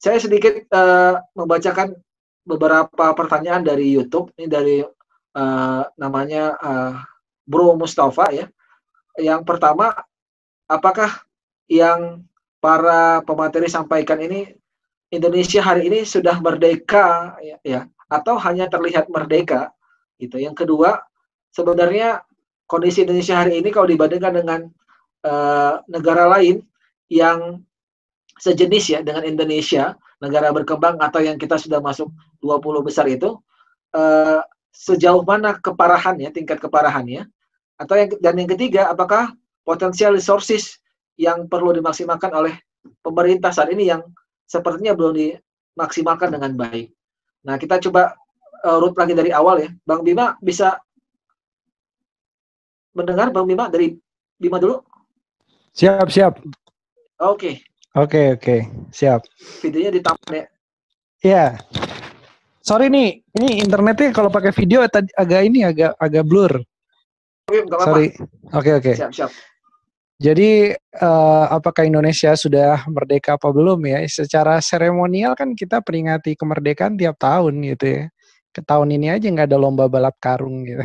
Saya sedikit membacakan beberapa pertanyaan dari YouTube. Ini dari namanya Bro Mustafa ya. Yang pertama, apakah yang para pemateri sampaikan ini Indonesia hari ini sudah merdeka ya atau hanya terlihat merdeka gitu. Yang kedua, sebenarnya kondisi Indonesia hari ini kalau dibandingkan dengan negara lain yang sejenis ya dengan Indonesia, negara berkembang atau yang kita sudah masuk 20 besar itu, sejauh mana keparahannya, tingkat keparahannya, atau yang ketiga, apakah potensial resources yang perlu dimaksimalkan oleh pemerintah saat ini yang sepertinya belum dimaksimalkan dengan baik. Nah, kita coba urut lagi dari awal ya. Bang Bima bisa mendengar Bang Bima dari Bima dulu? Siap. Oke. Oke, siap. Videonya ditampilkan ya. Iya. Sorry nih, ini internetnya kalau pakai video agak blur. Sorry. Oke. Siap. Jadi apakah Indonesia sudah merdeka apa belum ya? Secara seremonial kan kita peringati kemerdekaan tiap tahun gitu ya. Ke tahun ini aja nggak ada lomba balap karung gitu.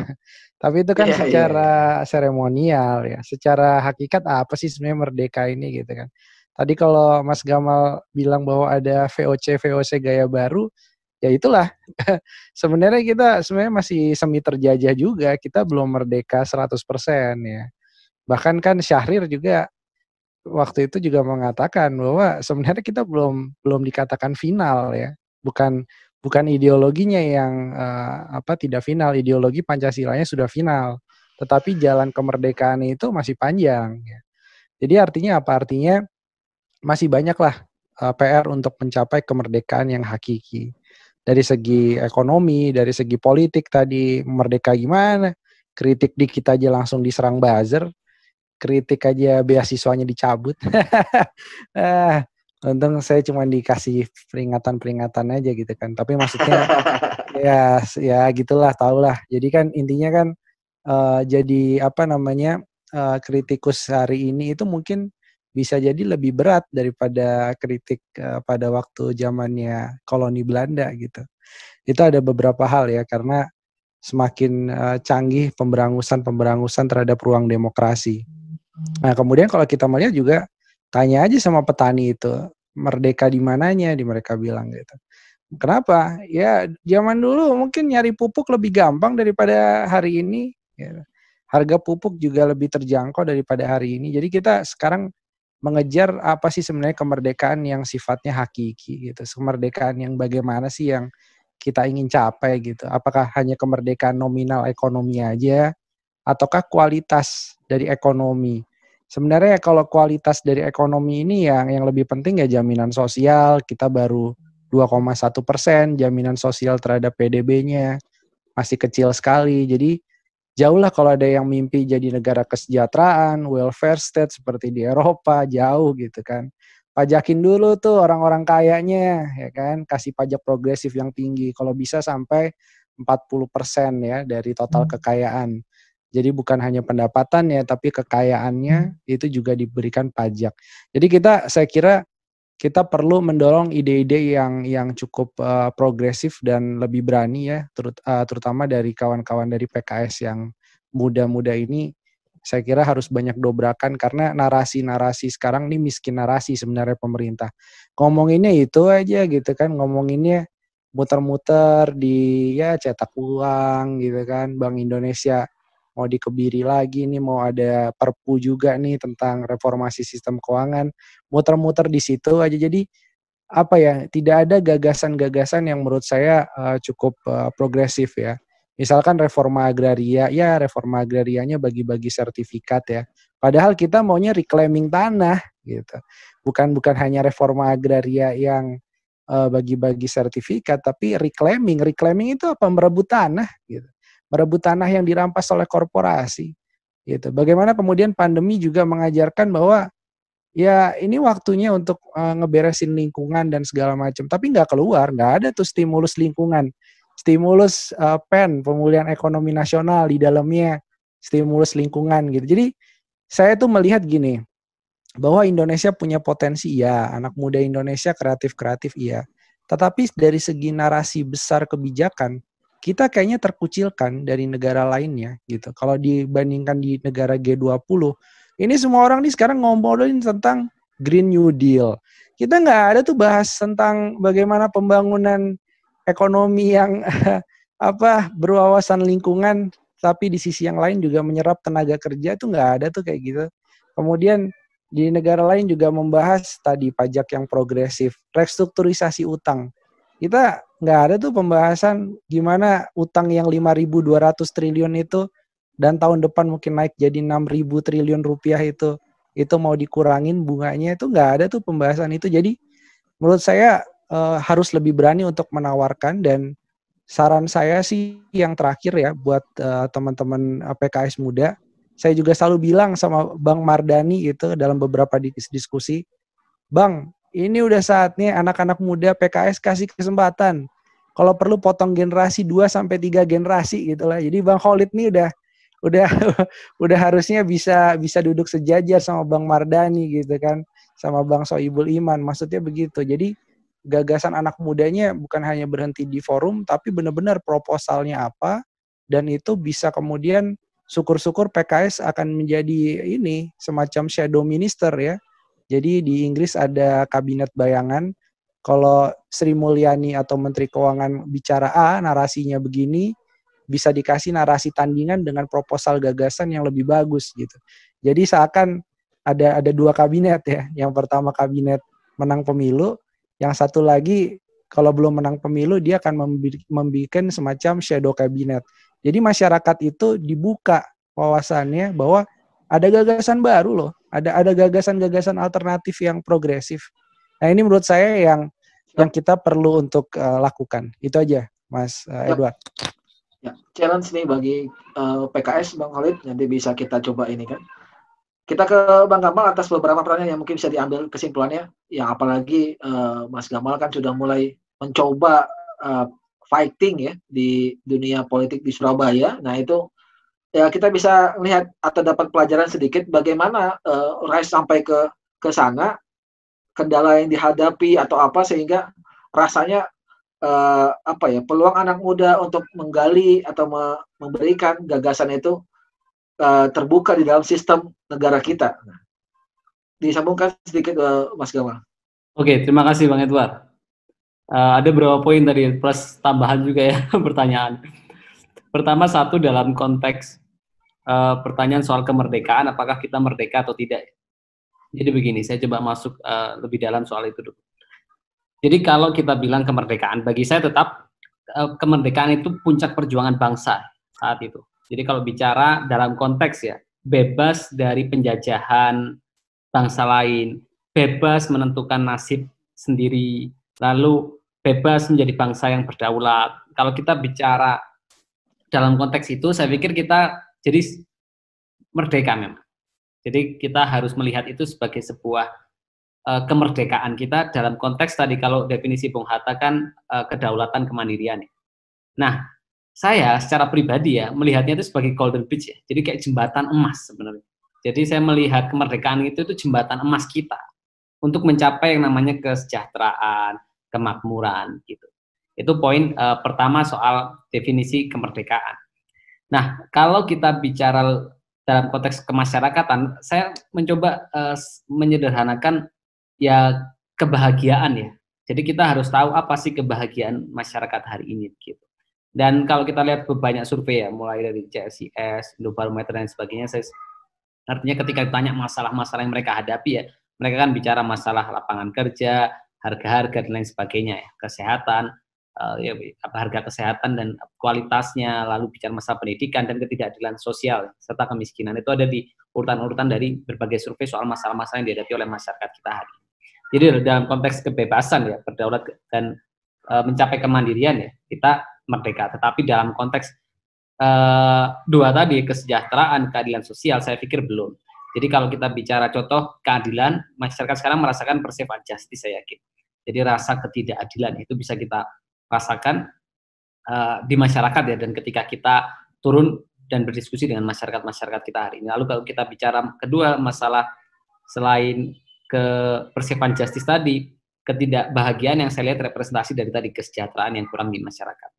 Tapi itu kan secara seremonial ya. Secara hakikat apa sih sebenarnya merdeka ini gitu kan. Tadi kalau Mas Gamal bilang bahwa ada VOC gaya baru, ya itulah. Sebenarnya kita masih semi terjajah juga. Kita belum merdeka 100% ya. Bahkan kan Syahrir juga waktu itu juga mengatakan bahwa sebenarnya kita belum dikatakan final ya. Bukan ideologinya yang tidak final, ideologi Pancasilanya sudah final. Tetapi jalan kemerdekaan itu masih panjang ya. Jadi artinya apa? Artinya masih banyaklah PR untuk mencapai kemerdekaan yang hakiki. Dari segi ekonomi, dari segi politik tadi, merdeka gimana? Kritik dikit aja langsung diserang buzzer. Kritik aja beasiswanya dicabut. Untung saya cuma dikasih peringatan aja gitu kan. Tapi maksudnya ya gitulah, tahulah. Jadi kan intinya kan jadi kritikus hari ini itu mungkin bisa jadi lebih berat daripada kritik pada waktu zamannya koloni Belanda gitu. Itu ada beberapa hal ya, karena semakin canggih pemberangusan terhadap ruang demokrasi. Nah, kemudian kalau kita melihat juga, tanya aja sama petani itu, merdeka di mananya, mereka bilang gitu. Kenapa? Ya, zaman dulu mungkin nyari pupuk lebih gampang daripada hari ini. Ya. Harga pupuk juga lebih terjangkau daripada hari ini. Jadi kita sekarang mengejar apa sih sebenarnya kemerdekaan yang sifatnya hakiki gitu. Kemerdekaan yang bagaimana sih yang kita ingin capai gitu. Apakah hanya kemerdekaan nominal ekonomi aja, ataukah kualitas dari ekonomi? Sebenarnya kalau kualitas dari ekonomi ini yang lebih penting ya jaminan sosial, kita baru 2,1%, jaminan sosial terhadap PDB-nya masih kecil sekali. Jadi jauh lah kalau ada yang mimpi jadi negara kesejahteraan, welfare state seperti di Eropa, jauh gitu kan. Pajakin dulu tuh orang-orang kayanya, ya kan, kasih pajak progresif yang tinggi, kalau bisa sampai 40% ya dari total kekayaan. Jadi bukan hanya pendapatan ya, tapi kekayaannya itu juga diberikan pajak. Jadi saya kira kita perlu mendorong ide-ide yang cukup progresif dan lebih berani ya, terutama dari kawan-kawan dari PKS yang muda-muda ini. Saya kira harus banyak dobrakan karena narasi-narasi sekarang ini miskin narasi sebenarnya pemerintah. Ngomonginnya itu aja gitu kan, ngomonginnya muter-muter di cetak uang gitu kan, Bank Indonesia mau dikebiri lagi nih, mau ada perpu juga nih tentang reformasi sistem keuangan, muter-muter di situ aja. Jadi tidak ada gagasan-gagasan yang menurut saya cukup progresif ya. Misalkan reforma agraria, ya reforma agrarianya bagi-bagi sertifikat ya. Padahal kita maunya reclaiming tanah gitu. Bukan hanya reforma agraria yang bagi-bagi sertifikat, tapi reclaiming. Reclaiming itu apa? Merebut tanah gitu. Merebut tanah yang dirampas oleh korporasi gitu. Bagaimana kemudian pandemi juga mengajarkan bahwa ya ini waktunya untuk ngeberesin lingkungan dan segala macam, tapi nggak keluar, nggak ada tuh stimulus lingkungan, stimulus pemulihan ekonomi nasional di dalamnya, stimulus lingkungan gitu. Jadi saya tuh melihat gini, bahwa Indonesia punya potensi, ya, anak muda Indonesia kreatif-kreatif, iya. Tetapi dari segi narasi besar kebijakan, kita kayaknya terkucilkan dari negara lainnya gitu. Kalau dibandingkan di negara G20, ini semua orang nih sekarang ngomongin tentang Green New Deal. Kita nggak ada tuh bahas tentang bagaimana pembangunan ekonomi yang berwawasan lingkungan, tapi di sisi yang lain juga menyerap tenaga kerja, tuh nggak ada tuh kayak gitu. Kemudian di negara lain juga membahas tadi pajak yang progresif, restrukturisasi utang. Kita nggak ada tuh pembahasan gimana utang yang 5.200 triliun itu dan tahun depan mungkin naik jadi 6.000 triliun rupiah itu mau dikurangin bunganya, itu nggak ada tuh pembahasan itu. Jadi menurut saya harus lebih berani untuk menawarkan, dan saran saya sih yang terakhir ya buat teman-teman PKS muda, saya juga selalu bilang sama Bang Mardani gitu dalam beberapa diskusi, Bang, ini udah saatnya anak-anak muda PKS kasih kesempatan. Kalau perlu potong generasi 2-3 generasi gitu lah. Jadi Bang Khalid nih udah udah harusnya bisa duduk sejajar sama Bang Mardani gitu kan, sama Bang Sohibul Iman. Maksudnya begitu. Jadi gagasan anak mudanya bukan hanya berhenti di forum, tapi benar-benar proposalnya apa, dan itu bisa kemudian syukur-syukur PKS akan menjadi ini semacam shadow minister ya. Jadi di Inggris ada kabinet bayangan. Kalau Sri Mulyani atau Menteri Keuangan bicara A, narasinya begini, bisa dikasih narasi tandingan dengan proposal gagasan yang lebih bagus gitu. Jadi seakan ada dua kabinet ya. Yang pertama kabinet menang pemilu, yang satu lagi kalau belum menang pemilu dia akan membuat semacam shadow kabinet. Jadi masyarakat itu dibuka wawasannya bahwa ada gagasan baru loh, ada gagasan-gagasan alternatif yang progresif. Nah ini menurut saya yang kita perlu untuk lakukan. Itu aja, Mas Edward. Ya, challenge nih bagi PKS, Bang Khalid, nanti bisa kita coba ini kan. Kita ke Bang Gamal atas beberapa pertanyaan yang mungkin bisa diambil kesimpulannya. Yang apalagi Mas Gamal kan sudah mulai mencoba fighting ya di dunia politik di Surabaya. Nah itu ya kita bisa melihat atau dapat pelajaran sedikit bagaimana rise sampai ke sana, kendala yang dihadapi atau apa, sehingga rasanya peluang anak muda untuk menggali atau memberikan gagasan itu terbuka di dalam sistem negara kita. Nah, disambungkan sedikit Mas Gamal. Oke, terima kasih Bang Edward. Ada beberapa poin tadi plus tambahan juga ya pertanyaan. Pertama, satu dalam konteks pertanyaan soal kemerdekaan, apakah kita merdeka atau tidak. Jadi begini, saya coba masuk lebih dalam soal itu dulu. Jadi kalau kita bilang kemerdekaan, bagi saya tetap kemerdekaan itu puncak perjuangan bangsa saat itu. Jadi kalau bicara dalam konteks ya, bebas dari penjajahan bangsa lain, bebas menentukan nasib sendiri, lalu bebas menjadi bangsa yang berdaulat. Kalau kita bicara dalam konteks itu, saya pikir kita jadi merdeka memang. Jadi kita harus melihat itu sebagai sebuah kemerdekaan kita dalam konteks tadi kalau definisi Bung Hatta kan kedaulatan kemandirian. Nah, saya secara pribadi ya melihatnya itu sebagai golden bridge ya. Jadi kayak jembatan emas sebenarnya. Jadi saya melihat kemerdekaan itu jembatan emas kita untuk mencapai yang namanya kesejahteraan, kemakmuran gitu. Itu poin pertama soal definisi kemerdekaan. Nah, kalau kita bicara dalam konteks kemasyarakatan, saya mencoba menyederhanakan ya kebahagiaan ya. Jadi kita harus tahu apa sih kebahagiaan masyarakat hari ini gitu. Dan kalau kita lihat banyak survei ya, mulai dari CSIS, Indobarometer dan sebagainya, artinya ketika ditanya masalah-masalah yang mereka hadapi ya, mereka kan bicara masalah lapangan kerja, harga-harga dan lain sebagainya ya, kesehatan, harga kesehatan dan kualitasnya, lalu bicara masalah pendidikan dan ketidakadilan sosial serta kemiskinan. Itu ada di urutan-urutan dari berbagai survei soal masalah-masalah yang dihadapi oleh masyarakat kita hari ini. Jadi dalam konteks kebebasan ya, berdaulat dan mencapai kemandirian ya, kita merdeka. Tetapi dalam konteks dua tadi, kesejahteraan, keadilan sosial, saya pikir belum. Jadi kalau kita bicara contoh keadilan, masyarakat sekarang merasakan perceived justice, saya yakin. Jadi rasa ketidakadilan itu bisa kita rasakan di masyarakat ya, dan ketika kita turun dan berdiskusi dengan masyarakat kita hari ini. Lalu kalau kita bicara kedua, masalah selain ke persiapan justice tadi, ketidakbahagiaan yang saya lihat representasi dari tadi kesejahteraan yang kurang di masyarakat.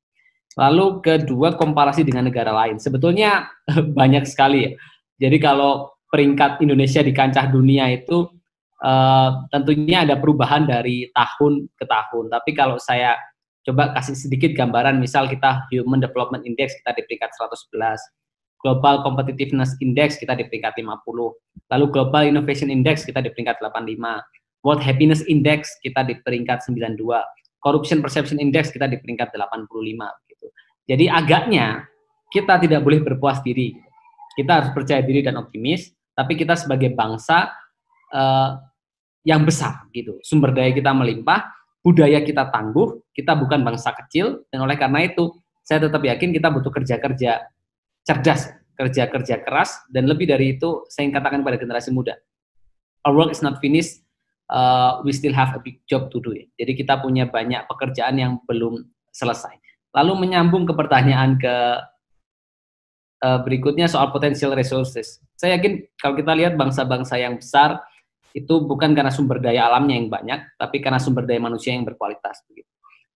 Lalu kedua, komparasi dengan negara lain. Sebetulnya banyak sekali ya. Jadi kalau peringkat Indonesia di kancah dunia itu tentunya ada perubahan dari tahun ke tahun. Tapi kalau saya coba kasih sedikit gambaran, misal kita Human Development Index kita di peringkat 111, Global Competitiveness Index kita di peringkat 50, lalu Global Innovation Index kita di peringkat 85, World Happiness Index kita di peringkat 92, Corruption Perception Index kita di peringkat 85 gitu. Jadi agaknya kita tidak boleh berpuas diri. Kita harus percaya diri dan optimis, tapi kita sebagai bangsa yang besar gitu. Sumber daya kita melimpah, budaya kita tangguh, kita bukan bangsa kecil, dan oleh karena itu saya tetap yakin kita butuh kerja-kerja cerdas, kerja-kerja keras, dan lebih dari itu saya ingin katakan pada generasi muda. Our work is not finished, we still have a big job to do. Jadi kita punya banyak pekerjaan yang belum selesai. Lalu menyambung ke pertanyaan berikutnya soal potential resources. Saya yakin kalau kita lihat bangsa-bangsa yang besar itu bukan karena sumber daya alamnya yang banyak, tapi karena sumber daya manusia yang berkualitas.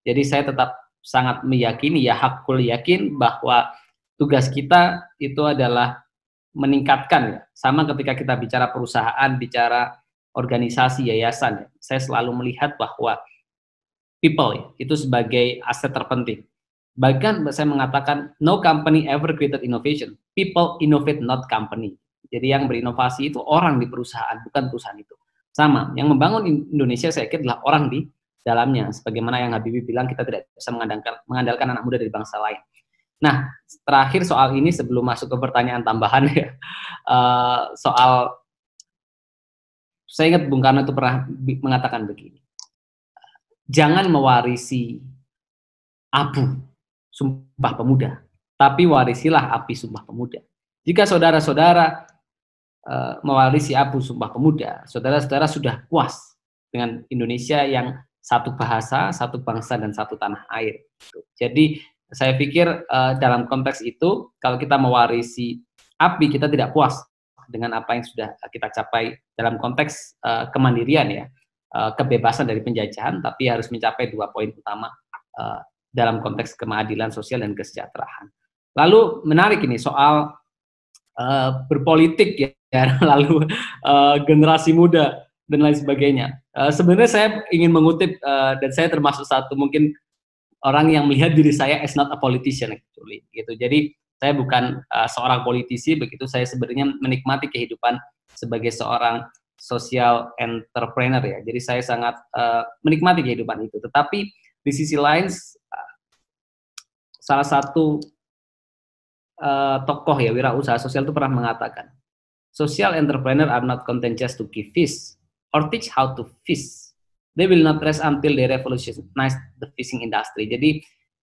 Jadi saya tetap sangat meyakini, ya hakul yakin bahwa tugas kita itu adalah meningkatkan. Sama ketika kita bicara perusahaan, bicara organisasi, yayasan, saya selalu melihat bahwa people itu sebagai aset terpenting. Bahkan saya mengatakan, no company ever created innovation. People innovate, not company. Jadi yang berinovasi itu orang di perusahaan, bukan perusahaan itu. Sama, yang membangun Indonesia saya kira adalah orang di dalamnya. Sebagaimana yang Habibie bilang, kita tidak bisa mengandalkan anak muda dari bangsa lain. Nah, terakhir soal ini sebelum masuk ke pertanyaan tambahan ya, soal, saya ingat Bung Karno itu pernah mengatakan begini, jangan mewarisi abu Sumpah Pemuda, tapi warisilah api Sumpah Pemuda. Jika saudara-saudara mewarisi abu Sumpah Pemuda, saudara-saudara sudah puas dengan Indonesia yang satu bahasa, satu bangsa, dan satu tanah air. Jadi saya pikir dalam konteks itu, kalau kita mewarisi api, kita tidak puas dengan apa yang sudah kita capai dalam konteks kemandirian ya, kebebasan dari penjajahan, tapi harus mencapai 2 poin utama dalam konteks keadilan sosial dan kesejahteraan. Lalu menarik ini soal berpolitik ya, lalu generasi muda dan lain sebagainya. Sebenarnya saya ingin mengutip dan saya termasuk satu mungkin orang yang melihat diri saya as not a politician actually, gitu. Jadi saya bukan seorang politisi, begitu. Saya sebenarnya menikmati kehidupan sebagai seorang social entrepreneur ya. Jadi saya sangat menikmati kehidupan itu. Tetapi di sisi lain salah satu tokoh ya wirausaha sosial itu pernah mengatakan, social entrepreneur are not content just to give fish or teach how to fish. They will not rest until they revolutionize the fishing industry. Jadi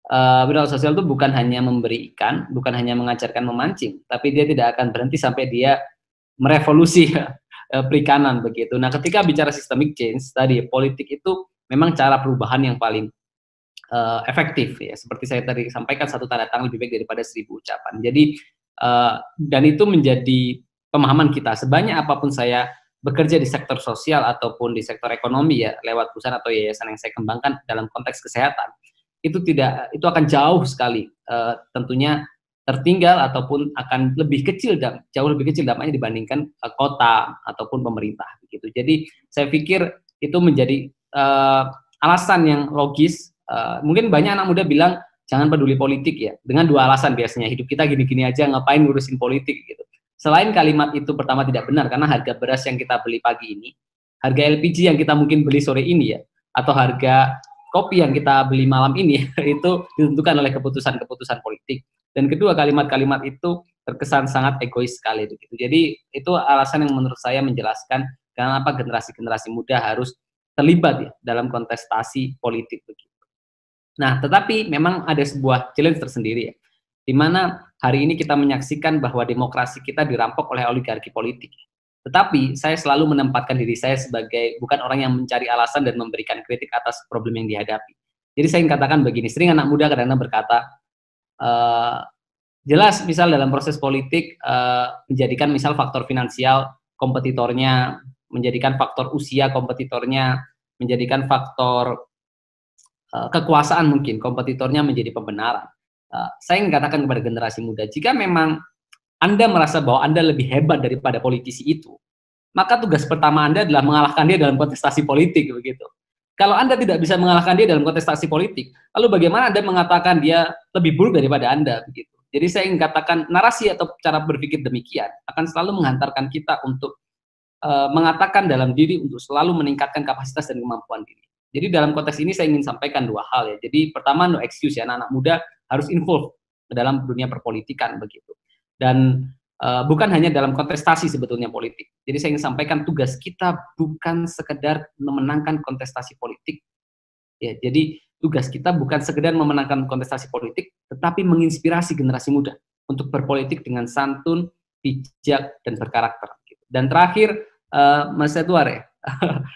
wirausaha sosial itu bukan hanya memberi ikan, bukan hanya mengajarkan memancing, tapi dia tidak akan berhenti sampai dia merevolusi perikanan begitu. Nah, ketika bicara systemic change tadi, politik itu memang cara perubahan yang paling efektif ya, seperti saya tadi sampaikan, 1 tanda tangan lebih baik daripada 1000 ucapan. Jadi dan itu menjadi pemahaman kita. Sebanyak apapun saya bekerja di sektor sosial ataupun di sektor ekonomi ya, lewat perusahaan atau yayasan yang saya kembangkan dalam konteks kesehatan, itu akan jauh sekali tentunya tertinggal ataupun akan lebih kecil, jauh lebih kecil dampaknya dibandingkan kota ataupun pemerintah begitu. Jadi saya pikir itu menjadi alasan yang logis. Mungkin banyak anak muda bilang jangan peduli politik ya, dengan 2 alasan biasanya, hidup kita gini-gini aja, ngapain ngurusin politik gitu. Selain kalimat itu pertama tidak benar, karena harga beras yang kita beli pagi ini, harga LPG yang kita mungkin beli sore ini ya, atau harga kopi yang kita beli malam ini itu ditentukan oleh keputusan-keputusan politik. Dan kedua, kalimat-kalimat itu terkesan sangat egois sekali begitu. Jadi itu alasan yang menurut saya menjelaskan kenapa generasi-generasi muda harus terlibat ya dalam kontestasi politik begitu. Nah, tetapi memang ada sebuah challenge tersendiri ya, di mana hari ini kita menyaksikan bahwa demokrasi kita dirampok oleh oligarki politik. Tetapi saya selalu menempatkan diri saya sebagai bukan orang yang mencari alasan dan memberikan kritik atas problem yang dihadapi. Jadi saya ingin katakan begini, sering anak muda kadang-kadang berkata, jelas misal dalam proses politik menjadikan misal faktor finansial kompetitornya menjadikan faktor usia kompetitornya, menjadikan faktor kekuasaan mungkin kompetitornya menjadi pembenaran. Saya ingin katakan kepada generasi muda, jika memang Anda merasa bahwa Anda lebih hebat daripada politisi itu, maka tugas pertama Anda adalah mengalahkan dia dalam kontestasi politik, begitu. Kalau Anda tidak bisa mengalahkan dia dalam kontestasi politik, lalu bagaimana Anda mengatakan dia lebih buruk daripada Anda, begitu. Jadi saya ingin katakan narasi atau cara berpikir demikian akan selalu menghantarkan kita untuk mengatakan dalam diri untuk selalu meningkatkan kapasitas dan kemampuan diri. Jadi dalam konteks ini saya ingin sampaikan dua hal ya. Jadi pertama, no excuse ya, anak-anak muda harus involve dalam dunia perpolitikan, begitu. Dan bukan hanya dalam kontestasi sebetulnya politik. Jadi saya ingin sampaikan tugas kita bukan sekedar memenangkan kontestasi politik. Ya, jadi tugas kita bukan sekedar memenangkan kontestasi politik, tetapi menginspirasi generasi muda untuk berpolitik dengan santun, bijak, dan berkarakter. Dan terakhir, Mas Edward ya,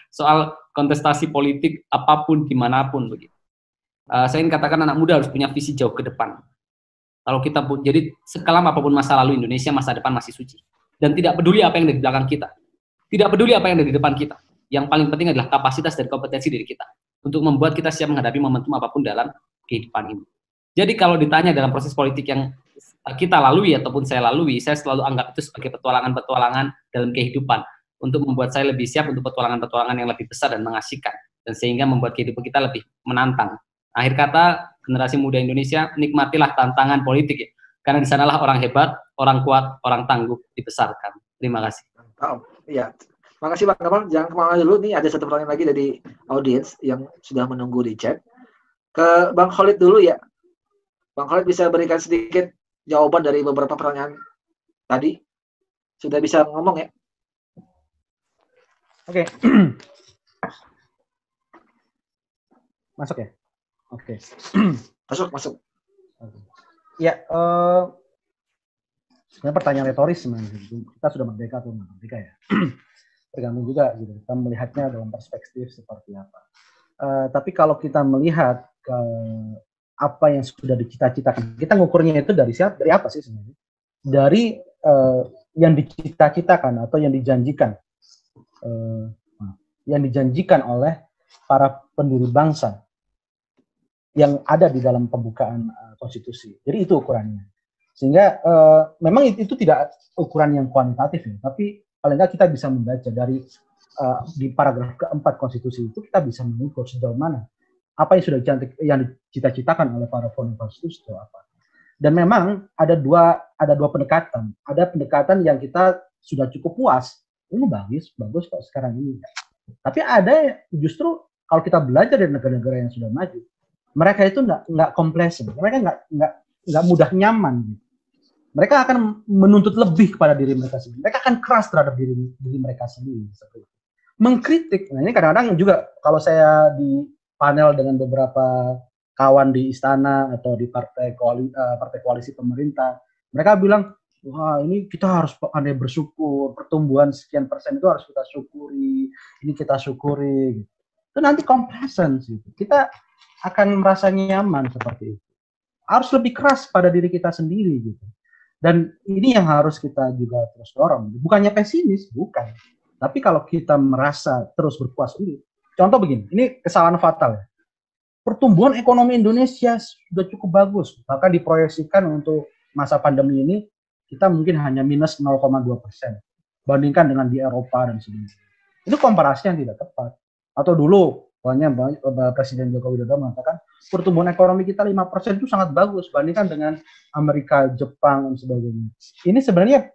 soal kontestasi politik apapun dimanapun begitu. Saya ingin katakan anak muda harus punya visi jauh ke depan. Kalau kita jadi sekalam apapun masa lalu Indonesia, masa depan masih suci. Dan tidak peduli apa yang ada di belakang kita. Tidak peduli apa yang ada di depan kita. Yang paling penting adalah kapasitas dan kompetensi diri kita untuk membuat kita siap menghadapi momentum apapun dalam kehidupan ini. Jadi kalau ditanya dalam proses politik yang kita lalui ataupun saya lalui, saya selalu anggap itu sebagai petualangan-petualangan dalam kehidupan untuk membuat saya lebih siap untuk petualangan-petualangan yang lebih besar dan mengasihkan, dan sehingga membuat kehidupan kita lebih menantang. Akhir kata, generasi muda Indonesia, nikmatilah tantangan politik ya, karena di sanalah orang hebat, orang kuat, orang tangguh dibesarkan. Terima kasih. Iya, makasih Bang Gamal. Jangan kemana dulu, nih ada satu pertanyaan lagi dari audiens yang sudah menunggu di chat. Ke Bang Khalid dulu ya. Bang Khalid bisa berikan sedikit jawaban dari beberapa pertanyaan tadi. Sudah bisa ngomong ya? Oke. Masuk ya? Oke. Masuk. Ya, sebenarnya pertanyaan retoris sebenarnya. Kita sudah merdeka atau belum merdeka ya? Tergantung juga gitu. Kita melihatnya dalam perspektif seperti apa. Tapi kalau kita melihat ke apa yang sudah dicita-citakan, kita ngukurnya itu dari siapa? Dari apa sih sebenarnya? Dari yang dicita-citakan atau yang dijanjikan, oleh para pendiri bangsa yang ada di dalam pembukaan konstitusi. Jadi itu ukurannya. Sehingga memang itu tidak ukuran yang kuantitatif ya, tapi paling nggak kita bisa membaca dari di paragraf keempat konstitusi itu kita bisa mengukur sejauh mana apa yang sudah dicita-citakan oleh para founding fathers itu apa. Dan memang ada dua pendekatan. Ada pendekatan yang kita sudah cukup puas. Ini bagus kok sekarang ini. Tapi ada justru kalau kita belajar dari negara-negara yang sudah maju, mereka itu nggak complacent. Mereka nggak mudah nyaman. Mereka akan menuntut lebih kepada diri mereka sendiri. Mereka akan keras terhadap diri mereka sendiri. Mengkritik. Nah ini kadang-kadang juga kalau saya di panel dengan beberapa kawan di istana atau di partai koalisi pemerintah, mereka bilang, wah ini kita harus pandai bersyukur, pertumbuhan sekian persen itu harus kita syukuri, ini kita syukuri. Gitu. Itu nanti complacent, gitu. Kita akan merasa nyaman seperti itu. Harus lebih keras pada diri kita sendiri, gitu. Dan ini yang harus kita juga terus dorong. Bukannya pesimis, bukan. Tapi kalau kita merasa terus berpuas diri, contoh begini, ini kesalahan fatal ya. Pertumbuhan ekonomi Indonesia sudah cukup bagus, bahkan diproyeksikan untuk masa pandemi ini kita mungkin hanya minus 0,2% bandingkan dengan di Eropa dan sebagainya. Itu komparasi yang tidak tepat. Atau dulu, Presiden Joko Widodo mengatakan pertumbuhan ekonomi kita 5% itu sangat bagus bandingkan dengan Amerika, Jepang dan sebagainya. Ini sebenarnya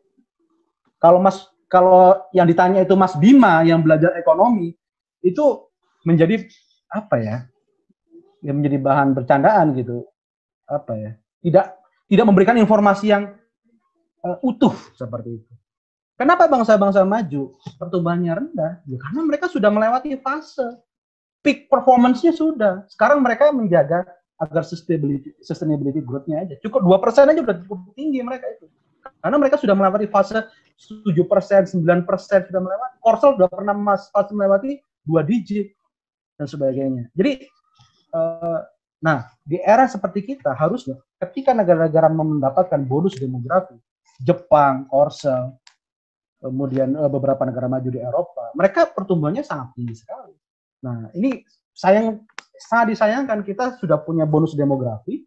kalau yang ditanya itu Mas Bima yang belajar ekonomi itu menjadi apa ya? Yang menjadi bahan bercandaan gitu. Apa ya? Tidak memberikan informasi yang utuh seperti itu. Kenapa bangsa-bangsa maju pertumbuhannya rendah? Ya, karena mereka sudah melewati fase peak performance-nya sudah. Sekarang mereka menjaga agar sustainability growth-nya aja. Cukup 2% aja udah cukup tinggi mereka itu. Karena mereka sudah melewati fase 7%, 9% sudah melewati. Korsel sudah pernah fase melewati 2 digit dan sebagainya. Jadi nah, di era seperti kita harusnya ketika negara-negara mendapatkan bonus demografi, Jepang, Korsel, kemudian beberapa negara maju di Eropa, mereka pertumbuhannya sangat tinggi sekali. Nah, ini sangat disayangkan kita sudah punya bonus demografi,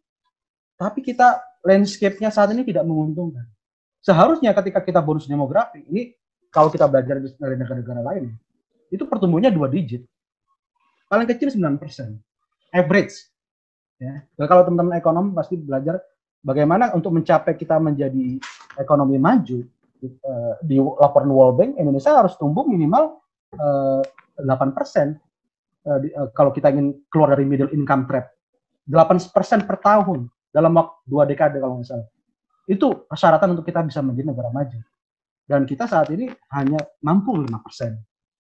tapi kita landscape-nya saat ini tidak menguntungkan. Seharusnya ketika kita bonus demografi, ini kalau kita belajar dari negara-negara lain, itu pertumbuhannya 2 digit. Paling kecil 9%. Average. Ya. Dan kalau teman-teman ekonom pasti belajar bagaimana untuk mencapai kita menjadi ekonomi maju. Di laporan World Bank, Indonesia harus tumbuh minimal 8%. Kalau kita ingin keluar dari middle income trap. 8% per tahun dalam waktu 2 dekade kalau nggak salah. Itu persyaratan untuk kita bisa menjadi negara maju. Dan kita saat ini hanya mampu 5%.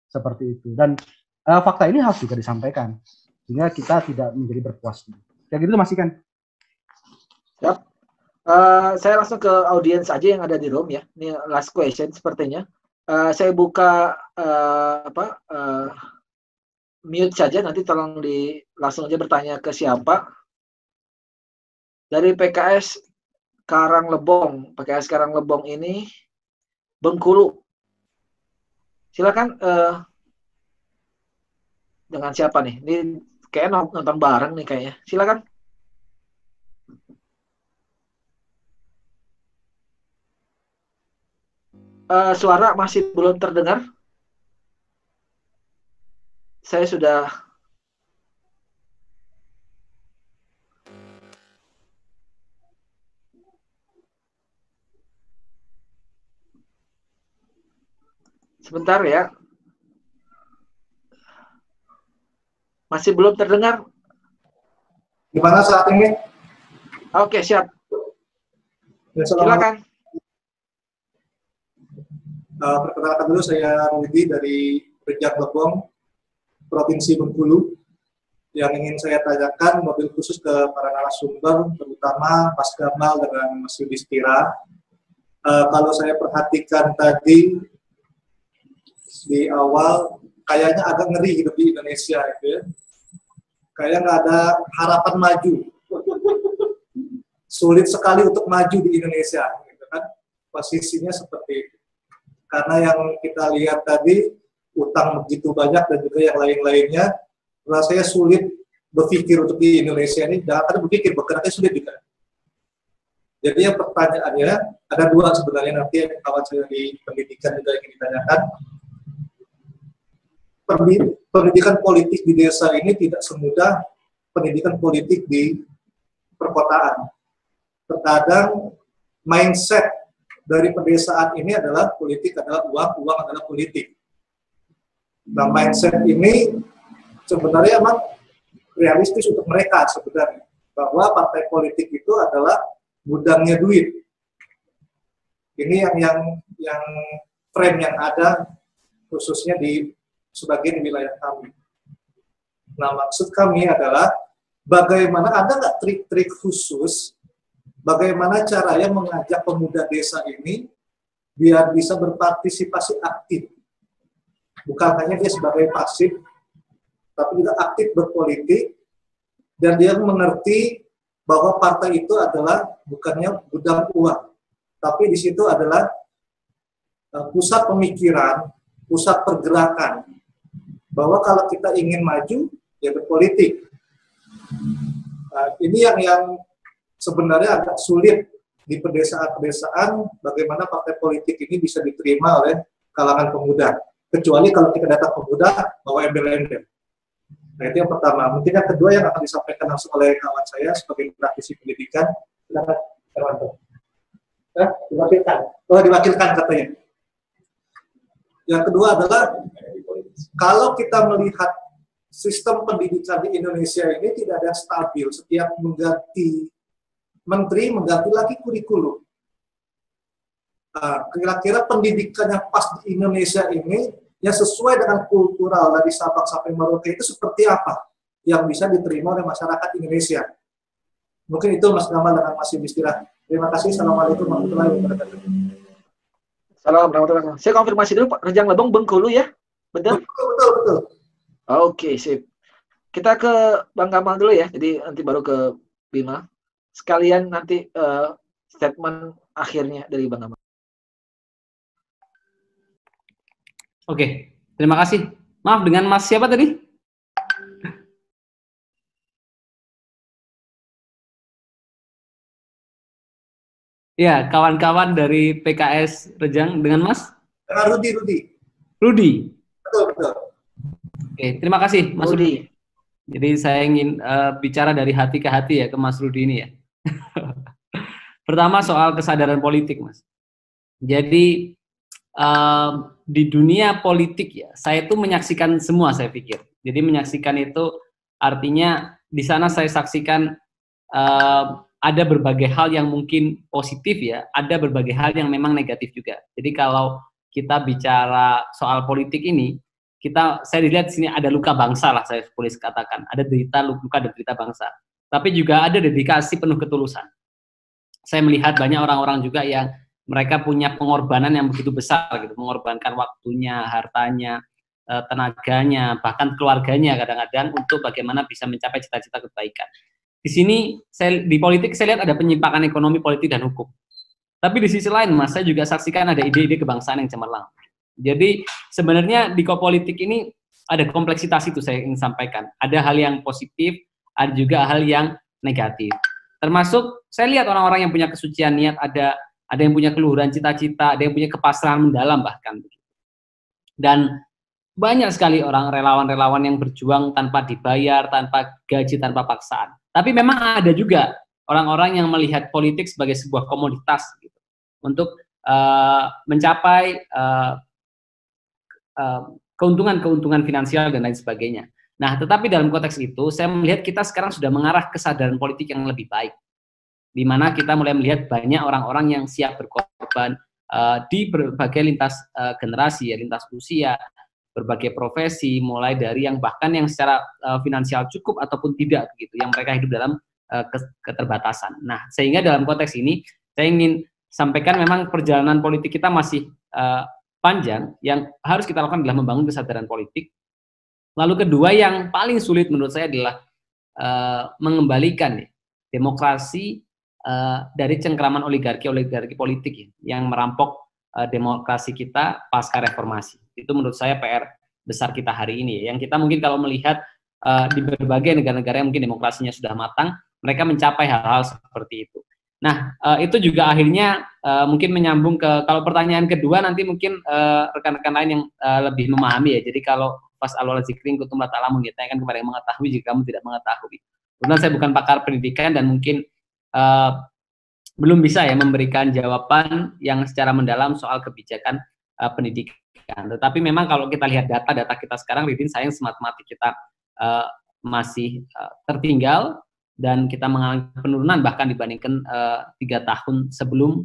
Seperti itu. Dan fakta ini harus juga disampaikan. Sehingga kita tidak menjadi berpuas. Kayak gitu Mas Ikan. Yap. Saya langsung ke audiens aja yang ada di room ya. Ini last question sepertinya. Saya buka mute saja, nanti tolong langsung aja bertanya ke siapa. Dari PKS Karanglebong ini Bengkulu. Silakan dengan siapa nih? Ini kayak nonton bareng nih kayaknya. Silakan. Suara masih belum terdengar. Saya sudah sebentar ya. Masih belum terdengar. Gimana saat ini? Oke, siap. Ya, silakan. Perkenalkan dulu, saya Rudi dari Rejang Lebong, Provinsi Bengkulu. Yang ingin saya tanyakan mobil khusus ke para narasumber, terutama Mas Gamal dengan Mas Yudhistira. Kalau saya perhatikan tadi di awal, kayaknya agak ngeri hidup di Indonesia gitu ya. Kayaknya nggak ada harapan maju. Sulit sekali untuk maju di Indonesia, gitu kan? Posisinya seperti itu. Karena yang kita lihat tadi, utang begitu banyak dan juga yang lain-lainnya, rasanya sulit berpikir untuk di Indonesia ini, jangan berpikir, bergeraknya sulit juga. Jadi yang pertanyaannya, ada 2 sebenarnya nanti yang kawan saya di pendidikan juga ingin ditanyakan. Pendidikan politik di desa ini tidak semudah pendidikan politik di perkotaan. Terkadang mindset dari pedesaan ini adalah politik adalah uang, uang adalah politik. Nah, mindset ini sebenarnya memang realistis untuk mereka sebenarnya, bahwa partai politik itu adalah gudangnya duit. Ini yang frame yang ada khususnya di sebagian wilayah kami. Nah, maksud kami adalah bagaimana, ada nggak trik-trik khusus bagaimana caranya mengajak pemuda desa ini biar bisa berpartisipasi aktif. Bukan hanya dia sebagai pasif, tapi juga aktif berpolitik, dan dia mengerti bahwa partai itu adalah bukannya gudang uang, tapi di situ adalah pusat pemikiran, pusat pergerakan, bahwa kalau kita ingin maju, ya berpolitik. Ini yang sebenarnya agak sulit di pedesaan-pedesaan, bagaimana partai politik ini bisa diterima oleh kalangan pemuda. Kecuali kalau kita datang pemuda, bawa embel-embel. Nah, itu yang pertama. Mungkin yang kedua yang akan disampaikan langsung oleh kawan saya sebagai praktisi pendidikan. Silakan, Herwanto. Diwakilkan. Oh, diwakilkan katanya. Yang kedua adalah, kalau kita melihat sistem pendidikan di Indonesia ini tidak ada yang stabil. Setiap mengganti menteri, mengganti lagi kurikulum. Kira-kira pendidikan yang pas di Indonesia ini, yang sesuai dengan kultural dari Sabang sampai Merauke itu seperti apa yang bisa diterima oleh masyarakat Indonesia. Mungkin itu Mas Gamal dengan Mas Yudhistira. Terima kasih. Assalamualaikum warahmatullahi wabarakatuh. Assalamualaikum warahmatullahi wabarakatuh. Saya konfirmasi dulu, Pak. Rejang Lebong, Bengkulu ya? Betul? Betul. Oke, sip. Kita ke Bang Gamal dulu ya. Jadi nanti baru ke Bima. Sekalian nanti statement akhirnya dari Bang Gamal. Oke, terima kasih. Maaf, dengan Mas siapa tadi? Ya, kawan-kawan dari PKS Rejang dengan Mas Rudi. Rudi. Betul, betul. Oke, terima kasih Mas Rudi. Rudi. Jadi saya ingin bicara dari hati ke hati ya ke Mas Rudi ini ya. Pertama soal kesadaran politik, Mas. Jadi di dunia politik ya, saya itu menyaksikan semua, saya pikir. Jadi menyaksikan itu artinya di sana saya saksikan ada berbagai hal yang mungkin positif ya, ada berbagai hal yang memang negatif juga. Jadi kalau kita bicara soal politik ini, saya dilihat di sini ada luka bangsa lah, saya boleh katakan. Ada luka dan derita bangsa. Tapi juga ada dedikasi penuh ketulusan. Saya melihat banyak orang-orang juga yang mereka punya pengorbanan yang begitu besar gitu, mengorbankan waktunya, hartanya, tenaganya, bahkan keluarganya kadang-kadang untuk bagaimana bisa mencapai cita-cita kebaikan. Di sini di politik saya lihat ada penyimpangan ekonomi, politik dan hukum. Tapi di sisi lain, Mas, saya juga saksikan ada ide-ide kebangsaan yang cemerlang. Jadi sebenarnya di politik ini ada kompleksitas itu saya ingin sampaikan. Ada hal yang positif, ada juga hal yang negatif. Termasuk saya lihat orang-orang yang punya kesucian niat, ada yang punya keluhuran cita-cita, ada yang punya kepasrahan mendalam bahkan. Dan banyak sekali orang relawan-relawan yang berjuang tanpa dibayar, tanpa gaji, tanpa paksaan. Tapi memang ada juga orang-orang yang melihat politik sebagai sebuah komoditas gitu, untuk mencapai keuntungan-keuntungan finansial dan lain sebagainya. Nah, tetapi dalam konteks itu, saya melihat kita sekarang sudah mengarah kesadaran politik yang lebih baik, di mana kita mulai melihat banyak orang-orang yang siap berkorban di berbagai lintas generasi, ya, lintas usia, berbagai profesi, mulai dari yang bahkan yang secara finansial cukup ataupun tidak begitu, yang mereka hidup dalam keterbatasan. Nah, sehingga dalam konteks ini saya ingin sampaikan memang perjalanan politik kita masih panjang. Yang harus kita lakukan adalah membangun kesadaran politik. Lalu kedua yang paling sulit menurut saya adalah mengembalikan demokrasi dari cengkraman oligarki politik yang merampok demokrasi kita pasca reformasi. Itu menurut saya PR besar kita hari ini. Yang kita mungkin kalau melihat di berbagai negara-negara yang mungkin demokrasinya sudah matang, mereka mencapai hal-hal seperti itu. Nah, itu juga akhirnya mungkin menyambung ke, kalau pertanyaan kedua nanti mungkin rekan-rekan lain yang lebih memahami ya. Jadi kalau pas alwala zikring kutum la ta'lamun, ditanyakan kepada yang mengetahui jika kamu tidak mengetahui. Kebetulan saya bukan pakar pendidikan dan mungkin belum bisa ya memberikan jawaban yang secara mendalam soal kebijakan pendidikan. Tetapi memang kalau kita lihat data-data kita sekarang, reading science, matematik kita masih tertinggal dan kita mengalami penurunan bahkan dibandingkan 3 tahun sebelum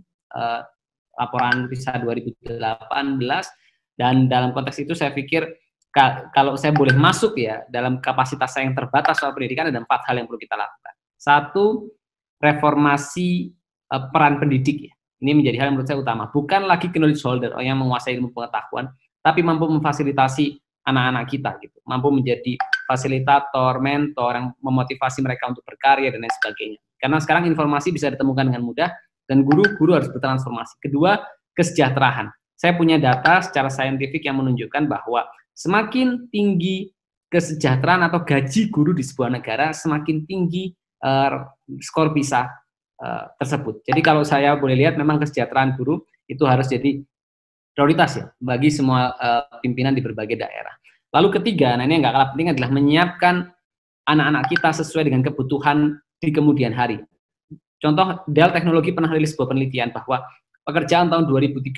laporan PISA 2018. Dan dalam konteks itu saya pikir kalau saya boleh masuk ya dalam kapasitas saya yang terbatas soal pendidikan, ada 4 hal yang perlu kita lakukan. 1, reformasi peran pendidik ya. Ini menjadi hal yang menurut saya utama. Bukan lagi knowledge holder, yang menguasai ilmu pengetahuan, tapi mampu memfasilitasi anak-anak kita gitu. Mampu menjadi fasilitator, mentor yang memotivasi mereka untuk berkarya dan lain sebagainya. Karena sekarang informasi bisa ditemukan dengan mudah dan guru harus bertransformasi. Kedua, kesejahteraan. Saya punya data secara saintifik yang menunjukkan bahwa semakin tinggi kesejahteraan atau gaji guru di sebuah negara, semakin tinggi skor PISA tersebut. Jadi kalau saya boleh lihat memang kesejahteraan guru itu harus jadi prioritas ya bagi semua pimpinan di berbagai daerah. Lalu ketiga, nah ini yang nggak kalah penting adalah menyiapkan anak-anak kita sesuai dengan kebutuhan di kemudian hari. Contoh, Dell Teknologi pernah rilis sebuah penelitian bahwa pekerjaan tahun 2030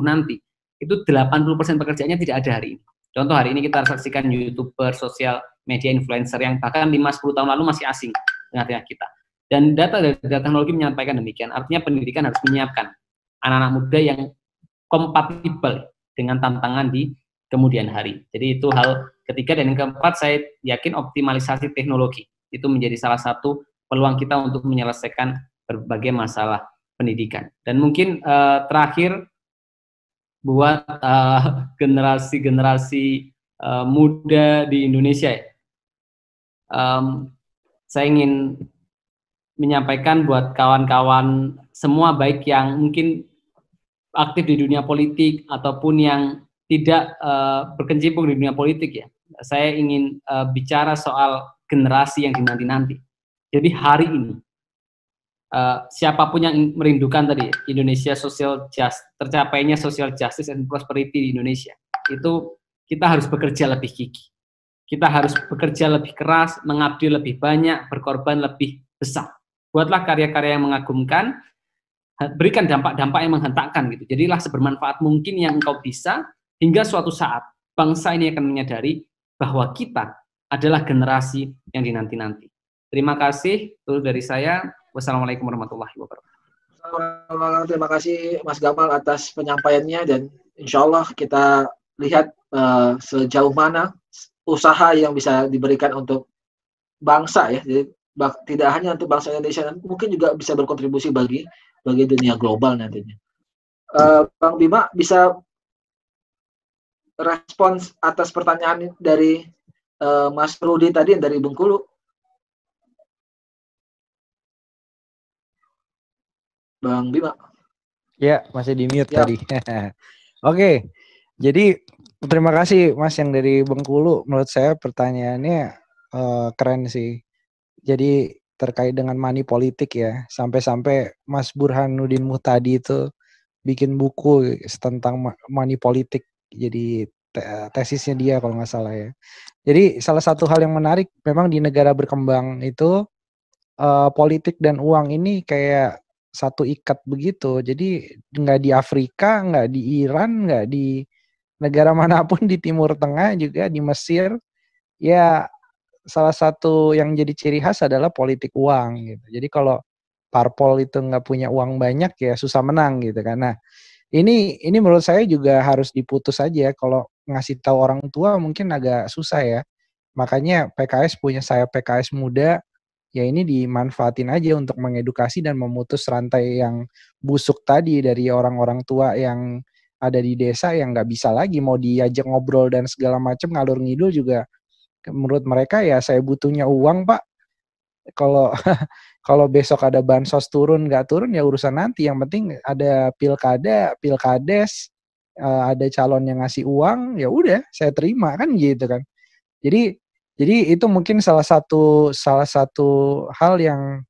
nanti itu 80% pekerjaannya tidak ada hari ini. Contoh hari ini kita saksikan YouTuber, sosial media influencer yang bahkan 5-10 tahun lalu masih asing tengah-tengah kita. Dan data dari teknologi menyampaikan demikian. Artinya pendidikan harus menyiapkan anak-anak muda yang kompatibel dengan tantangan di kemudian hari. Jadi itu hal ketiga. Dan yang keempat, saya yakin optimalisasi teknologi itu menjadi salah satu peluang kita untuk menyelesaikan berbagai masalah pendidikan. Dan mungkin terakhir buat generasi-generasi muda di Indonesia ya. Saya ingin menyampaikan buat kawan-kawan semua, baik yang mungkin aktif di dunia politik ataupun yang tidak berkecimpung di dunia politik ya. Saya ingin bicara soal generasi yang dinanti-nanti. Jadi hari ini siapapun yang merindukan tadi Indonesia tercapainya social justice and prosperity di Indonesia, itu kita harus bekerja lebih gigih. Kita harus bekerja lebih keras, mengabdi lebih banyak, berkorban lebih besar. Buatlah karya-karya yang mengagumkan, berikan dampak-dampak yang menghentakkan gitu. Jadilah sebermanfaat mungkin yang engkau bisa, hingga suatu saat bangsa ini akan menyadari bahwa kita adalah generasi yang dinanti-nanti. Terima kasih itu dari saya. Wassalamualaikum warahmatullahi wabarakatuh. Terima kasih Mas Gamal atas penyampaiannya, dan insya Allah kita lihat sejauh mana usaha yang bisa diberikan untuk bangsa ya. Jadi tidak hanya untuk bangsa Indonesia, mungkin juga bisa berkontribusi bagi dunia global nantinya. Bang Bima bisa respons atas pertanyaan dari Mas Rudi tadi dari Bengkulu. Bang Bima. Ya, masih di mute Ya. tadi. Oke, jadi terima kasih Mas yang dari Bengkulu. Menurut saya pertanyaannya keren sih. Jadi terkait dengan money politik ya. Sampai-sampai Mas Burhanuddin Muhtadi itu bikin buku tentang money politik. Jadi tesisnya dia kalau nggak salah ya. Jadi salah satu hal yang menarik memang di negara berkembang itu politik dan uang ini kayak satu ikat begitu. Jadi nggak di Afrika, nggak di Iran, nggak di negara manapun di Timur Tengah juga, di Mesir, ya salah satu yang jadi ciri khas adalah politik uang gitu. Jadi kalau parpol itu nggak punya uang banyak ya susah menang gitu kan. Nah ini menurut saya juga harus diputus aja. Kalau ngasih tahu orang tua mungkin agak susah ya. Makanya PKS punya sayap PKS muda. Ya ini dimanfaatin aja untuk mengedukasi dan memutus rantai yang busuk tadi dari orang-orang tua yang ada di desa yang nggak bisa lagi mau diajak ngobrol dan segala macam ngalur ngidul juga menurut mereka ya saya butuhnya uang Pak. Kalau kalau besok ada bansos turun nggak turun ya urusan nanti, yang penting ada pilkades, ada calon yang ngasih uang ya udah saya terima kan gitu kan. Jadi itu mungkin salah satu hal yang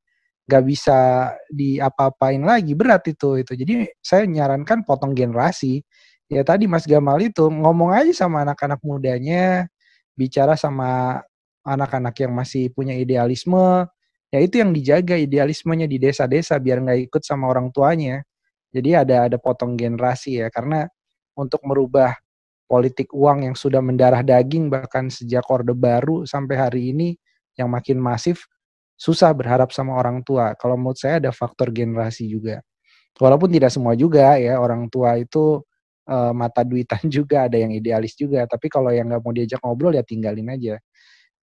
nggak bisa diapa-apain lagi, berat itu. Jadi saya nyarankan potong generasi. Ya tadi Mas Gamal itu ngomong aja sama anak-anak mudanya, bicara sama anak-anak yang masih punya idealisme, ya itu yang dijaga idealismenya di desa-desa biar nggak ikut sama orang tuanya. Jadi ada potong generasi ya, karena untuk merubah politik uang yang sudah mendarah daging bahkan sejak Orde Baru sampai hari ini yang makin masif, susah berharap sama orang tua. Kalau menurut saya ada faktor generasi juga. Walaupun tidak semua juga ya, orang tua itu mata duitan juga, ada yang idealis juga. Tapi kalau yang nggak mau diajak ngobrol ya tinggalin aja.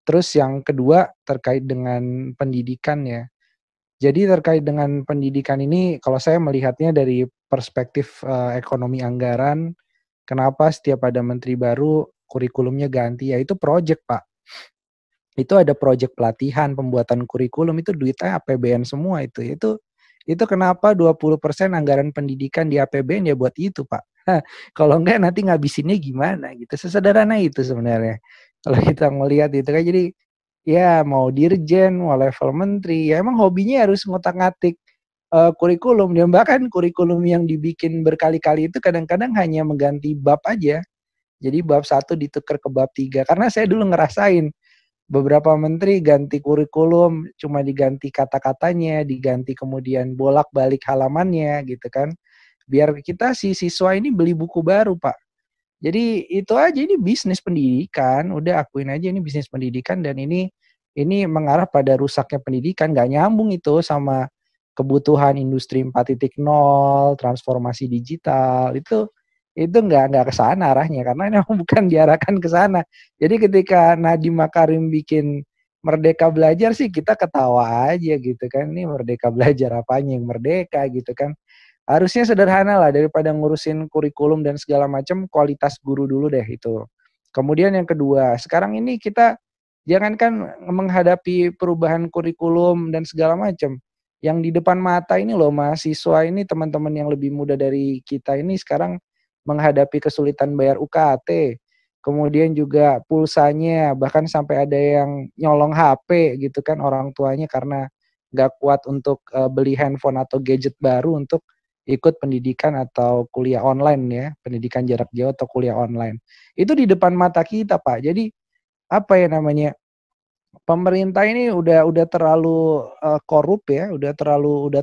Terus yang kedua terkait dengan pendidikan ya. Jadi terkait dengan pendidikan ini kalau saya melihatnya dari perspektif ekonomi anggaran, kenapa setiap ada menteri baru kurikulumnya ganti? Ya itu project Pak. Itu ada project pelatihan, pembuatan kurikulum, itu duitnya APBN semua itu. Itu kenapa 20% anggaran pendidikan di APBN ya buat itu Pak. Kalau enggak nanti ngabisinnya gimana gitu. Sesederhana itu sebenarnya. Kalau kita melihat itu kan jadi ya mau dirjen, mau level menteri, ya emang hobinya harus ngotak-ngatik kurikulum. Dan bahkan kurikulum yang dibikin berkali-kali itu kadang-kadang hanya mengganti bab aja. Jadi bab 1 ditukar ke bab 3. Karena saya dulu ngerasain beberapa menteri ganti kurikulum, cuma diganti kata-katanya, diganti kemudian bolak-balik halamannya gitu kan. Biar kita si siswa ini beli buku baru Pak. Jadi itu aja, ini bisnis pendidikan, udah akuin aja ini bisnis pendidikan, dan ini mengarah pada rusaknya pendidikan, nggak nyambung itu sama kebutuhan industri 4.0, transformasi digital, itu nggak ke sana arahnya, karena memang bukan diarahkan ke sana. Jadi ketika Nadiem Makarim bikin Merdeka Belajar sih kita ketawa aja gitu kan, ini Merdeka Belajar apanya yang merdeka gitu kan. Harusnya sederhana lah, daripada ngurusin kurikulum dan segala macam, kualitas guru dulu deh itu. Kemudian yang kedua, sekarang ini kita jangankan menghadapi perubahan kurikulum dan segala macam, yang di depan mata ini loh mahasiswa ini, teman-teman yang lebih muda dari kita ini sekarang menghadapi kesulitan bayar UKT, kemudian juga pulsanya, bahkan sampai ada yang nyolong HP gitu kan orang tuanya karena nggak kuat untuk beli handphone atau gadget baru untuk ikut pendidikan atau kuliah online ya, pendidikan jarak jauh atau kuliah online. Itu di depan mata kita, Pak. Jadi apa ya namanya? Pemerintah ini udah terlalu korup ya, udah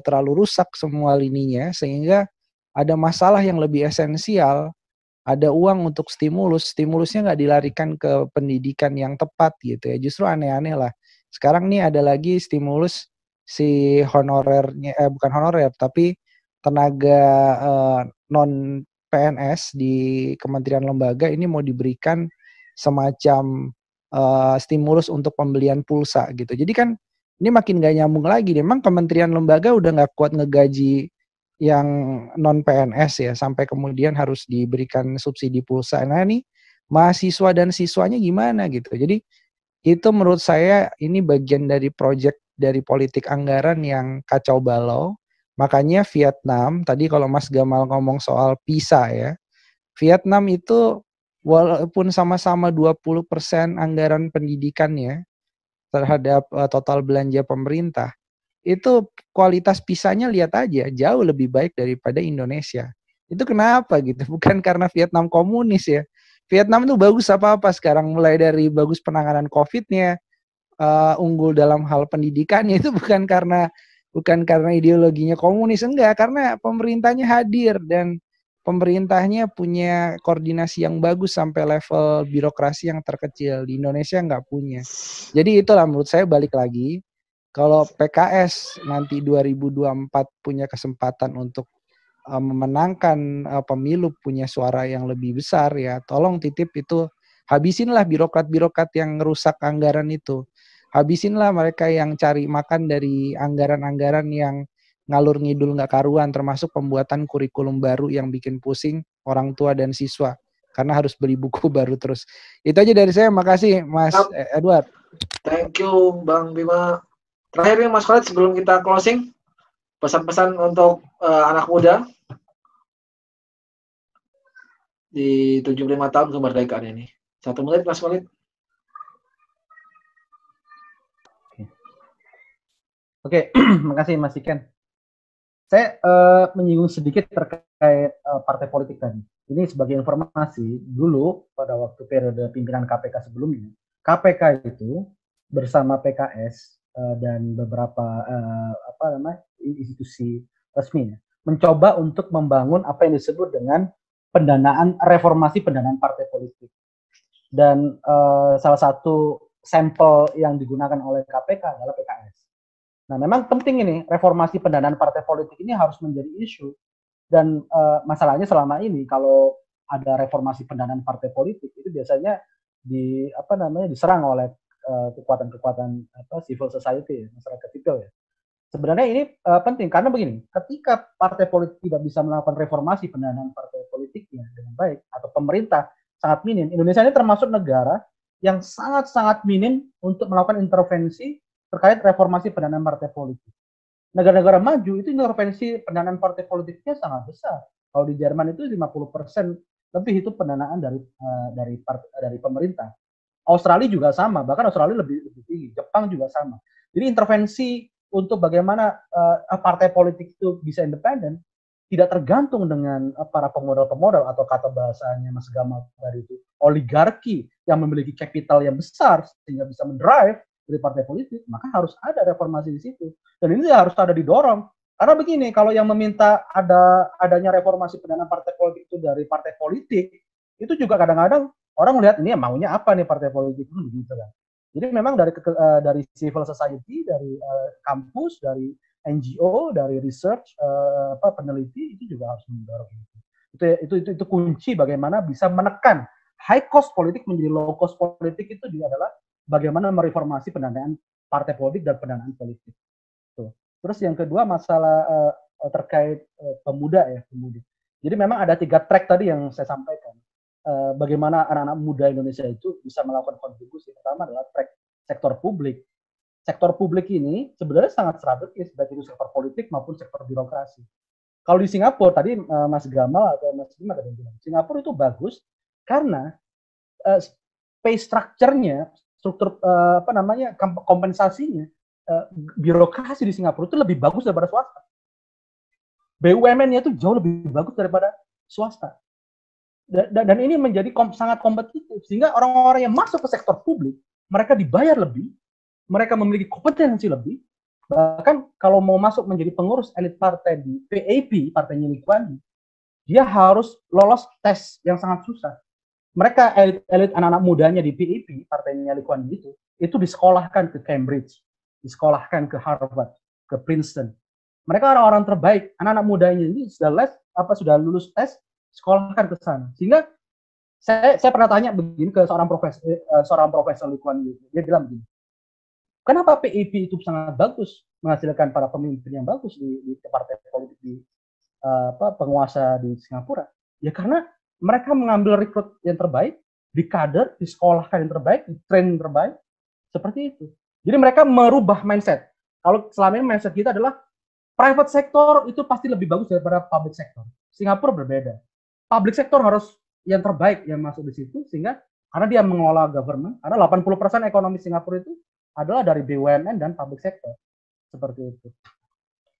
terlalu rusak semua lininya sehingga ada masalah yang lebih esensial, ada uang untuk stimulusnya nggak dilarikan ke pendidikan yang tepat gitu ya. Justru aneh-aneh lah. Sekarang nih ada lagi stimulus si honorernya, bukan honorer tapi tenaga non PNS di kementerian lembaga ini mau diberikan semacam stimulus untuk pembelian pulsa gitu. Jadi kan ini makin gak nyambung lagi. Memang kementerian lembaga udah nggak kuat ngegaji yang non PNS ya, sampai kemudian harus diberikan subsidi pulsa. Nah ini mahasiswa dan siswanya gimana gitu. Jadi itu menurut saya ini bagian dari proyek dari politik anggaran yang kacau balau. Makanya Vietnam, tadi kalau Mas Gamal ngomong soal PISA ya, Vietnam itu walaupun sama-sama 20% anggaran pendidikannya terhadap total belanja pemerintah, itu kualitas PISA-nya lihat aja jauh lebih baik daripada Indonesia. Itu kenapa gitu? Bukan karena Vietnam komunis ya. Vietnam itu bagus apa-apa sekarang, mulai dari bagus penanganan COVID-nya, unggul dalam hal pendidikannya, itu bukan karena ideologinya komunis, enggak, karena pemerintahnya hadir dan pemerintahnya punya koordinasi yang bagus sampai level birokrasi yang terkecil. Di Indonesia nggak punya. Jadi itulah menurut saya, balik lagi, kalau PKS nanti 2024 punya kesempatan untuk memenangkan pemilu, punya suara yang lebih besar ya, tolong titip itu, habisinlah birokrat-birokrat yang ngerusak anggaran itu. Habisinlah mereka yang cari makan dari anggaran-anggaran yang ngalur ngidul nggak karuan, termasuk pembuatan kurikulum baru yang bikin pusing orang tua dan siswa karena harus beli buku baru terus. Itu aja dari saya. Makasih Mas Edward. Thank you Bang Bima. Terakhir nih Mas Khalid sebelum kita closing, pesan-pesan untuk anak muda di 75 tahun kemerdekaan ini. 1 menit Mas Khalid. Oke, makasih Mas Iken. Saya menyinggung sedikit terkait partai politik tadi. Ini sebagai informasi, dulu pada waktu periode pimpinan KPK sebelumnya, KPK itu bersama PKS dan beberapa institusi resmi mencoba untuk membangun apa yang disebut dengan reformasi pendanaan partai politik. Dan salah satu sampel yang digunakan oleh KPK adalah PKS. Nah, memang penting ini, reformasi pendanaan partai politik ini harus menjadi isu. Dan masalahnya selama ini kalau ada reformasi pendanaan partai politik itu biasanya diserang oleh kekuatan-kekuatan civil society, masyarakat sipil ya. Sebenarnya ini penting karena begini, ketika partai politik tidak bisa melakukan reformasi pendanaan partai politiknya dengan baik atau pemerintah sangat minim, Indonesia ini termasuk negara yang sangat-sangat minim untuk melakukan intervensi terkait reformasi pendanaan partai politik. Negara-negara maju itu intervensi pendanaan partai politiknya sangat besar. Kalau di Jerman itu 50% lebih itu pendanaan dari pemerintah. Australia juga sama, bahkan Australia lebih tinggi. Jepang juga sama. Jadi intervensi untuk bagaimana partai politik itu bisa independen tidak tergantung dengan para pemodal-pemodal atau kata bahasanya Mas Gamal dari itu oligarki yang memiliki kapital yang besar sehingga bisa mendrive dari partai politik, maka harus ada reformasi di situ. Dan ini harus ada didorong. Karena begini, kalau yang meminta adanya reformasi pendanaan partai politik itu dari partai politik, itu juga kadang-kadang orang melihat ini maunya apa nih partai politik itu begitu kan. Jadi memang dari civil society, dari kampus, dari NGO, dari research, peneliti itu juga harus mendorong itu kunci bagaimana bisa menekan high cost politik menjadi low cost politik. Itu juga adalah bagaimana mereformasi pendanaan partai politik dan pendanaan politik. Tuh. Terus yang kedua masalah terkait pemuda ya, pemuda. Jadi memang ada 3 track tadi yang saya sampaikan. Bagaimana anak-anak muda Indonesia itu bisa melakukan kontribusi. Pertama adalah track sektor publik. Sektor publik ini sebenarnya sangat strategis, baik itu sektor politik maupun sektor birokrasi. Kalau di Singapura tadi Mas Gamal atau Mas Bima tadi bilang, Singapura itu bagus karena pay structure-nya, struktur kompensasinya, birokrasi di Singapura itu lebih bagus daripada swasta. BUMN-nya itu jauh lebih bagus daripada swasta. Dan ini menjadi sangat kompetitif, sehingga orang-orang yang masuk ke sektor publik, mereka dibayar lebih, mereka memiliki kompetensi lebih, bahkan kalau mau masuk menjadi pengurus elit partai di PAP, partainya Lee Kuan Yew, dia harus lolos tes yang sangat susah. Mereka elit anak-anak mudanya di PAP, partainya Lee Kuan Yew itu disekolahkan ke Cambridge, disekolahkan ke Harvard, ke Princeton. Mereka orang-orang terbaik, anak-anak mudanya ini sudah lulus tes, sekolahkan ke sana. Sehingga saya pernah tanya begini ke seorang profesor Lee Kuan Yew, dia bilang begini, kenapa PAP itu sangat bagus, menghasilkan para pemimpin yang bagus di partai politik di penguasa di Singapura? Ya karena mereka mengambil rekrut yang terbaik, di kader, disekolahkan yang terbaik, di train yang terbaik, seperti itu. Jadi mereka merubah mindset. Kalau selama ini mindset kita adalah private sector itu pasti lebih bagus daripada public sector. Singapura berbeda. Public sector harus yang terbaik yang masuk di situ, sehingga karena dia mengelola government, karena 80% ekonomi Singapura itu adalah dari BUMN dan public sector. Seperti itu.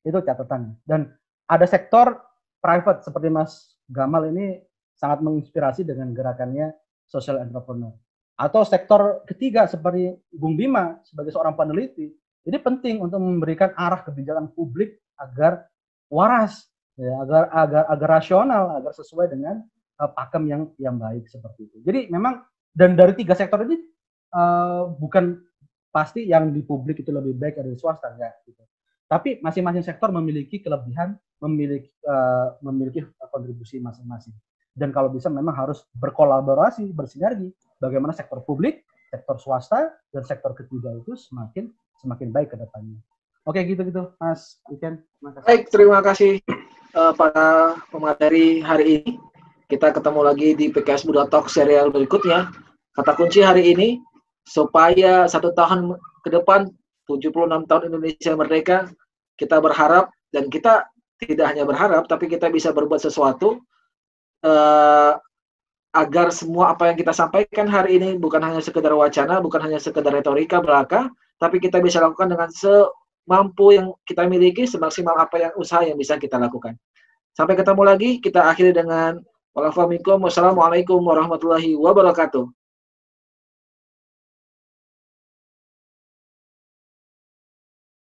Itu catatannya. Dan ada sektor private seperti Mas Gamal ini sangat menginspirasi dengan gerakannya social entrepreneur. Atau sektor ketiga seperti Bung Bima sebagai seorang peneliti, jadi penting untuk memberikan arah kebijakan publik agar waras, ya, agar rasional, agar sesuai dengan pakem yang baik seperti itu. Jadi memang dan dari tiga sektor ini bukan pasti yang di publik itu lebih baik dari swasta, enggak gitu. Tapi masing-masing sektor memiliki kelebihan, memiliki kontribusi masing-masing. Dan kalau bisa memang harus berkolaborasi, bersinergi. Bagaimana sektor publik, sektor swasta, dan sektor ketiga itu semakin baik ke depannya. Oke, gitu-gitu, Mas Iken. Baik, terima kasih para pemateri hari ini. Kita ketemu lagi di PKS Muda Talk serial berikutnya. Kata kunci hari ini, supaya 1 tahun ke depan, 76 tahun Indonesia merdeka, kita berharap, dan kita tidak hanya berharap, tapi kita bisa berbuat sesuatu agar semua apa yang kita sampaikan hari ini bukan hanya sekedar wacana, bukan hanya sekedar retorika belaka, tapi kita bisa lakukan dengan semampu yang kita miliki, semaksimal apa yang usaha yang bisa kita lakukan. Sampai ketemu lagi, kita akhiri dengan wassalamualaikum warahmatullahi wabarakatuh.